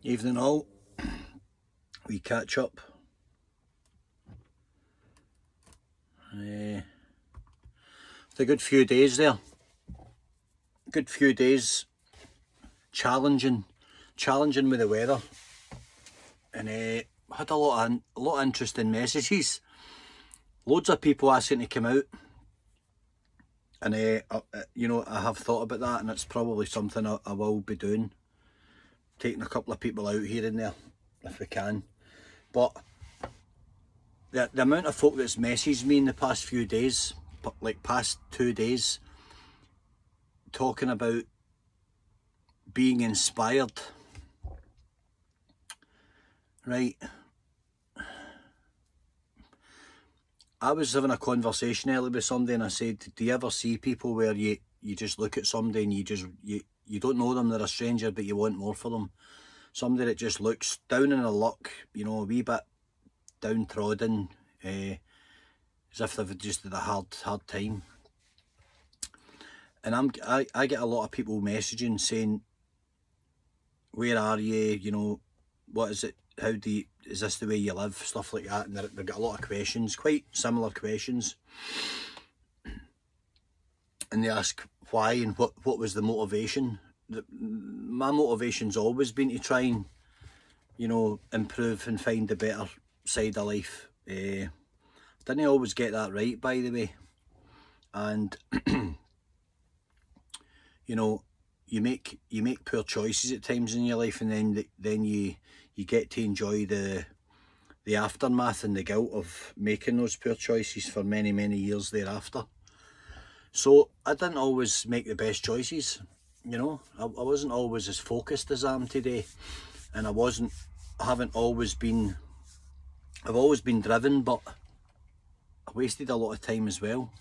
Evening all, we catch up. It's a good few days there. Good few days challenging with the weather, and had a lot of interesting messages. Loads of people asking to come out, and you know, I have thought about that, and it's probably something I will be doing. Taking a couple of people out here and there if we can. But the amount of folk that's messaged me in the past few days, like past 2 days, talking about being inspired, right? I was having a conversation earlier with somebody and I said, do you ever see people where you just look at somebody and you don't know them, they're a stranger, but you want more for them? Somebody that just looks down in their luck, you know, a wee bit downtrodden, as if they've just had a hard time. And I get a lot of people messaging saying, where are you, you know, what is it, is this the way you live, stuff like that. And they've got a lot of questions, quite similar questions, and they ask why and what was the motivation. My motivation's always been to try and, you know, improve and find the better side of life. Didn't always get that right, by the way, and you know, you make poor choices at times in your life, and then you get to enjoy the aftermath and the guilt of making those poor choices for many years thereafter. So I didn't always make the best choices, you know. I wasn't always as focused as I am today, and I've always been driven, but I wasted a lot of time as well,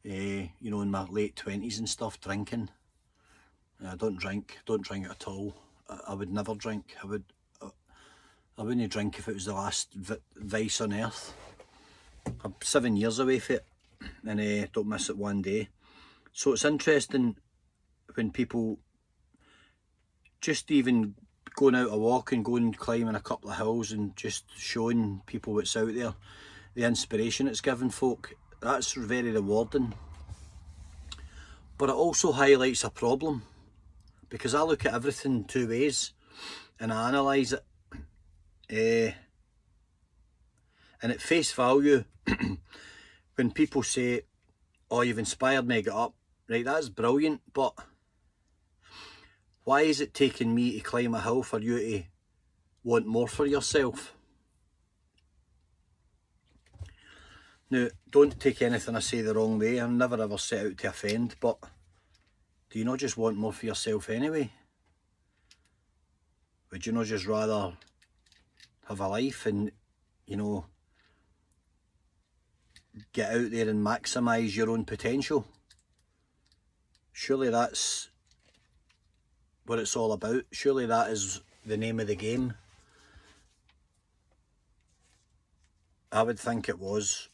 you know, in my late 20s and stuff, drinking. I don't drink at all. I would never drink. I wouldn't drink if it was the last vice on earth. I'm 7 years away from it, and don't miss it one day. So it's interesting when people just even going out a walk and going climbing a couple of hills and just showing people what's out there, the inspiration it's given folk, that's very rewarding. But it also highlights a problem, because I look at everything two ways and I analyse it. And at face value, when people say, oh, you've inspired me to get up, right, that's brilliant, but why is it taking me to climb a hill for you to want more for yourself? Now, don't take anything I say the wrong way. I've never ever set out to offend, but do you not just want more for yourself anyway? Would you not just rather have a life and, you know, get out there and maximise your own potential? Surely that's what it's all about. Surely that is the name of the game. I would think it was.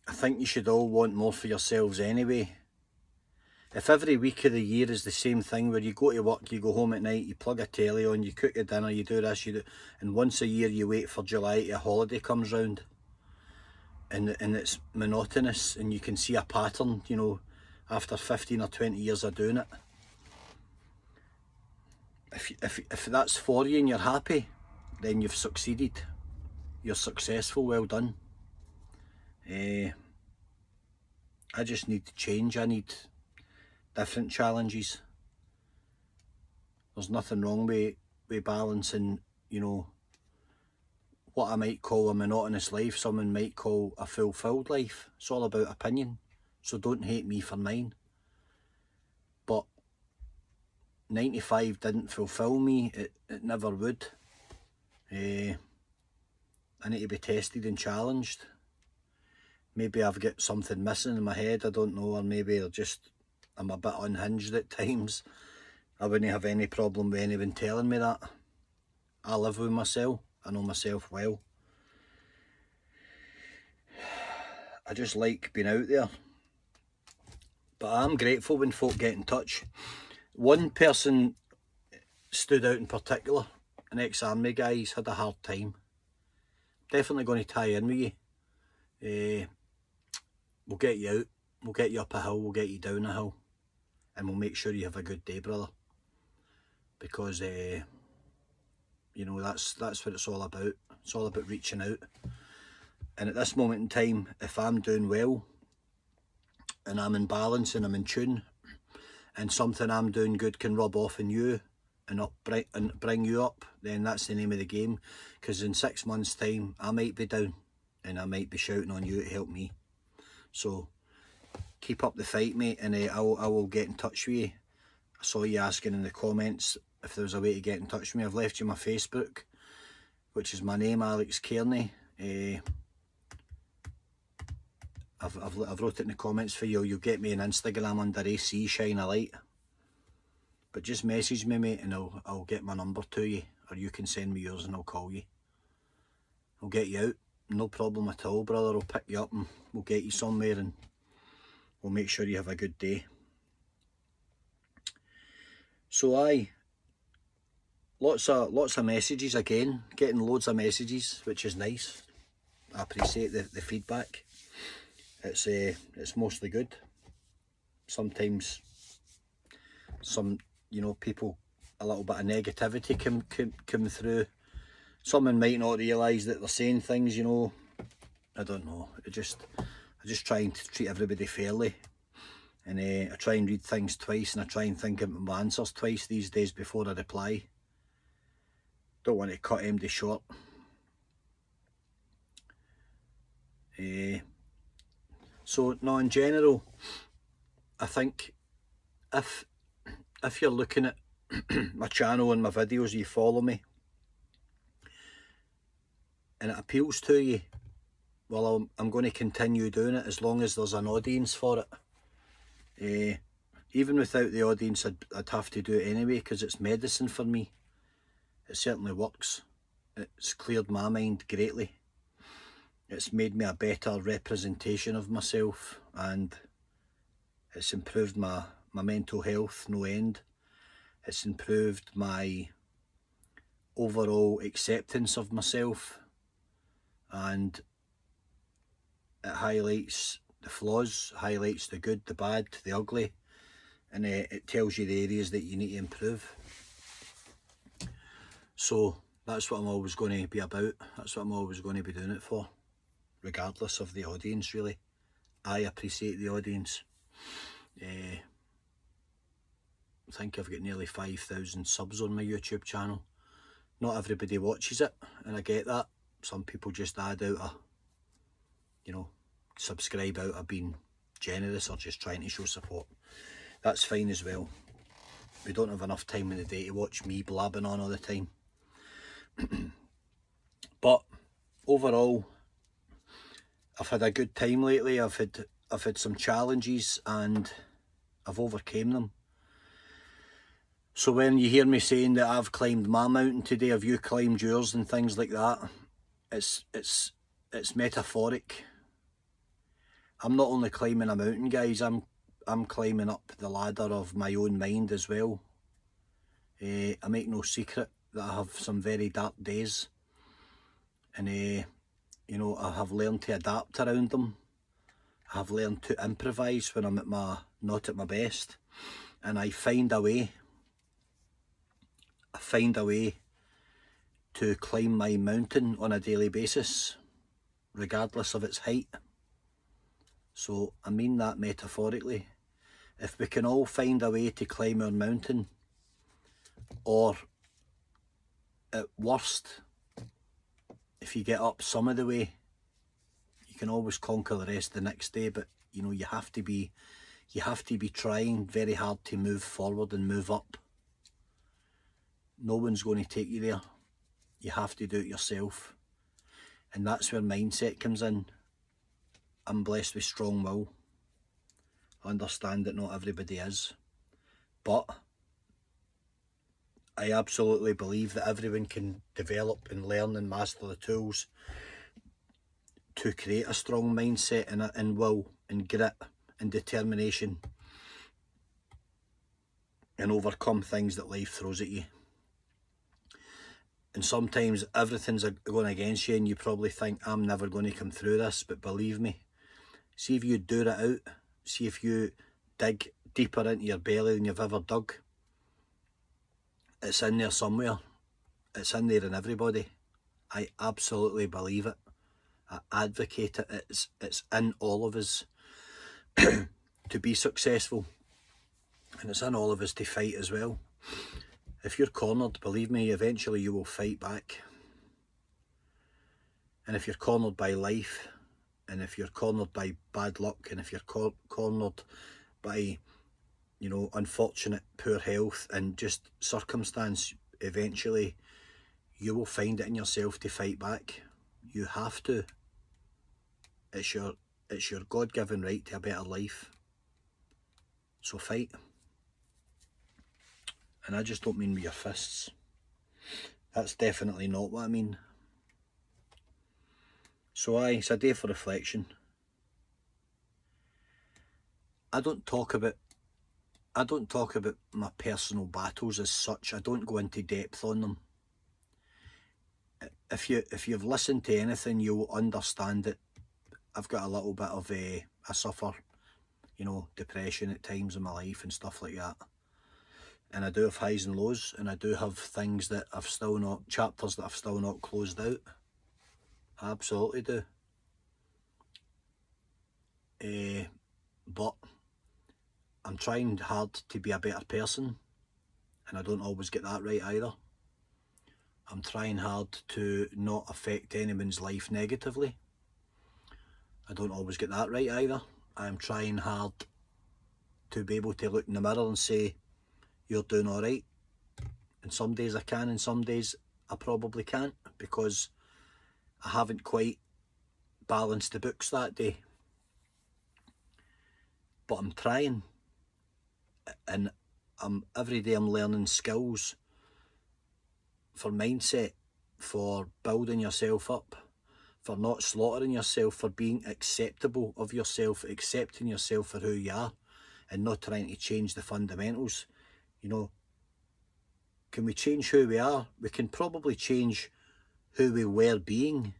I think you should all want more for yourselves anyway. If every week of the year is the same thing, where you go to work, you go home at night, you plug a telly on, you cook your dinner, you do this, you do, and once a year you wait for July till a holiday comes round, and it's monotonous, and you can see a pattern, you know, after 15 or 20 years of doing it. If that's for you and you're happy, then you've succeeded. You're successful, well done. I just need to change. I need different challenges. There's nothing wrong with balancing, you know, what I might call a monotonous life, someone might call a fulfilled life. It's all about opinion, so don't hate me for mine. But 95 didn't fulfill me, it never would. I need to be tested and challenged. Maybe I've got something missing in my head, I don't know, or maybe I'm a bit unhinged at times. I wouldn't have any problem with anyone telling me that. I live with myself, I know myself well. I just like being out there. But I'm grateful when folk get in touch. One person stood out in particular, an ex-army guy, he's had a hard time. Definitely going to tie in with you. We'll get you out, we'll get you up a hill, we'll get you down a hill, and we'll make sure you have a good day, brother. Because you know, that's what it's all about. It's all about reaching out. And at this moment in time, if I'm doing well and I'm in balance and I'm in tune, and something I'm doing good can rub off on you and bring you up, then that's the name of the game. Because in 6 months' time, I might be down and I might be shouting on you to help me. So keep up the fight, mate, and I will get in touch with you. I saw you asking in the comments if there was a way to get in touch with me. I've left you my Facebook, which is my name, Alex Kearney. I've wrote it in the comments for you. You'll get me on Instagram under AC Shine a Light. But just message me, mate, and I'll get my number to you, or you can send me yours and I'll call you. I'll get you out, no problem at all, brother. I'll pick you up and we'll get you somewhere and we'll make sure you have a good day. So lots of messages again, getting loads of messages, which is nice. I appreciate the feedback. It's mostly good. Sometimes some, you know, people, a little bit of negativity come through. Someone might not realise that they're saying things, you know. I don't know. I just try to treat everybody fairly. And I try and read things twice, and I try and think of my answers twice these days before I reply. Don't want to cut MD short. So, no, in general, I think if you're looking at my channel and my videos, you follow me, and it appeals to you, well, I'm going to continue doing it as long as there's an audience for it. Even without the audience, I'd have to do it anyway, because it's medicine for me. It certainly works. It's cleared my mind greatly. It's made me a better representation of myself, and it's improved my mental health no end. It's improved my overall acceptance of myself, and it highlights the flaws, highlights the good, the bad, the ugly, and it tells you the areas that you need to improve. So that's what I'm always going to be about. That's what I'm always going to be doing it for, regardless of the audience, really. I appreciate the audience. I think I've got nearly 5,000 subs on my YouTube channel. Not everybody watches it, and I get that. Some people just add out subscribe out of being generous or just trying to show support. That's fine as well. We don't have enough time in the day to watch me blabbing on all the time. But overall, I've had a good time lately. I've had some challenges and I've overcame them. So when you hear me saying that I've climbed my mountain today, have you climbed yours and things like that, it's metaphoric. I'm not only climbing a mountain, guys, I'm climbing up the ladder of my own mind as well. I make no secret that I have some very dark days, and you know, I have learned to adapt around them. I have learned to improvise when I'm not at my best, and I find a way. I find a way to climb my mountain on a daily basis, regardless of its height. So I mean that metaphorically. If we can all find a way to climb our mountain, or at worst, if you get up some of the way, you can always conquer the rest the next day. But you know, you have to be trying very hard to move forward and move up. No one's going to take you there. You have to do it yourself. And that's where mindset comes in. I'm blessed with strong will. I understand that not everybody is. But I absolutely believe that everyone can develop and learn and master the tools to create a strong mindset and will and grit and determination and overcome things that life throws at you. And sometimes everything's going against you and you probably think, I'm never going to come through this. But believe me, see if you do it out, see if you dig deeper into your belly than you've ever dug. It's in there somewhere. It's in there in everybody. I absolutely believe it. I advocate it. It's in all of us to be successful. And it's in all of us to fight as well. If you're cornered, believe me, eventually you will fight back. And if you're cornered by life, and if you're cornered by bad luck, and if you're cornered by, you know, unfortunate poor health and just circumstance, eventually you will find it in yourself to fight back. You have to. It's your God-given right to a better life. So fight. And I just don't mean with your fists. That's definitely not what I mean. So it's a day for reflection. I don't talk about my personal battles as such. I don't go into depth on them. If you've listened to anything, you'll understand that I've got a little bit of I suffer, you know, depression at times in my life and stuff like that. And I do have highs and lows, and I do have things that I've still not, chapters that I've still not closed out. I absolutely do. But I'm trying hard to be a better person, and I don't always get that right either. I'm trying hard to not affect anyone's life negatively. I don't always get that right either. I'm trying hard to be able to look in the mirror and say, you're doing all right. And some days I can, and some days I probably can't, because I haven't quite balanced the books that day. But I'm trying, and every day I'm learning skills for mindset, for building yourself up, for not slaughtering yourself, for being acceptable of yourself, accepting yourself for who you are, and not trying to change the fundamentals. You know, can we change who we are? We can probably change who we were being,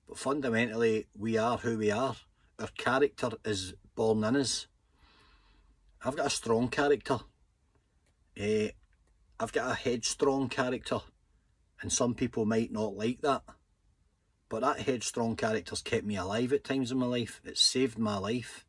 but fundamentally we are who we are. Our character is born in us. I've got a strong character. I've got a headstrong character, and some people might not like that. But that headstrong character's kept me alive at times in my life. It's saved my life.